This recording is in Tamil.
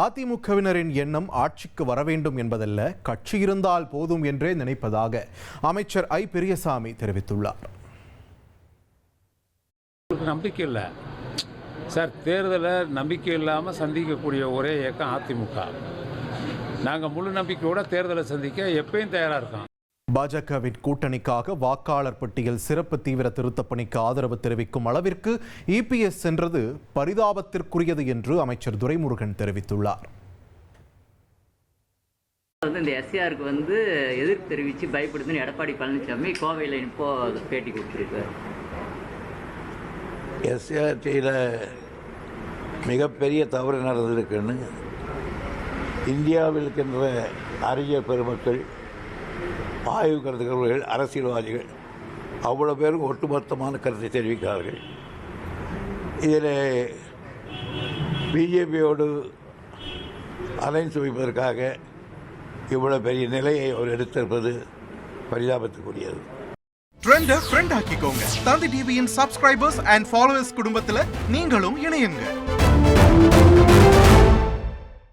அதிமுகவினரின் எண்ணம் ஆட்சிக்கு வர வேண்டும் என்பதல்ல, கட்சி இருந்தால் போதும் என்றே நினைப்பதாக அமைச்சர் ஐ பெரியசாமி தெரிவித்துள்ளார். நம்பிக்கை இல்லை சார், தேர்தலை நம்பிக்கை இல்லாமல் சந்திக்கக்கூடிய ஒரே இயக்கம் அதிமுக. நாங்கள் முழு நம்பிக்கையோட தேர்தலை சந்திக்க எப்பயும் தயாராக இருக்கோம். பாஜகவின் கூட்டணிக்காக வாக்காளர் பட்டியல் சிறப்பு தீவிர திருத்தப் பணிக்கு ஆதரவு தெரிவிக்கும் அளவிற்கு இபிஎஸ் சென்றது பரிதாபத்திற்குரியது என்று அமைச்சர் துரைமுருகன் தெரிவித்துள்ளார். இந்த எஸ்ஆருக்கு எதிர்ப்பு தெரிவித்து பயப்படுதுன்னு எடப்பாடி பழனிசாமி கோவையில் இப்போ பேட்டி கொடுத்துருக்காரு. எஸ்ஆர்டியில் மிகப்பெரிய தவறு நடந்திருக்குன்னு இந்தியாவில் இருக்கின்ற அறிஞர் பெருமக்கள், ஆய்வு கருத்துக்கள், அரசியல்வாதிகள் அவ்வளோ பேரும் ஒட்டுமொத்தமான கருத்தை தெரிவிக்கிறார்கள். இதில் பிஜேபியோடு அலைன்ஸ் வைப்பதற்காக இவ்வளோ பெரிய நிலையை அவர் எடுத்திருப்பது பரிதாபத்துக்குரியது. ட்ரெண்டை ஃப்ரெண்ட் ஆக்கிக்கோங்க. தந்தி டிவியின் சப்ஸ்கிரைபர்ஸ் அண்ட் ஃபாலோவர்ஸ் குடும்பத்தில் நீங்களும் இணையுங்க.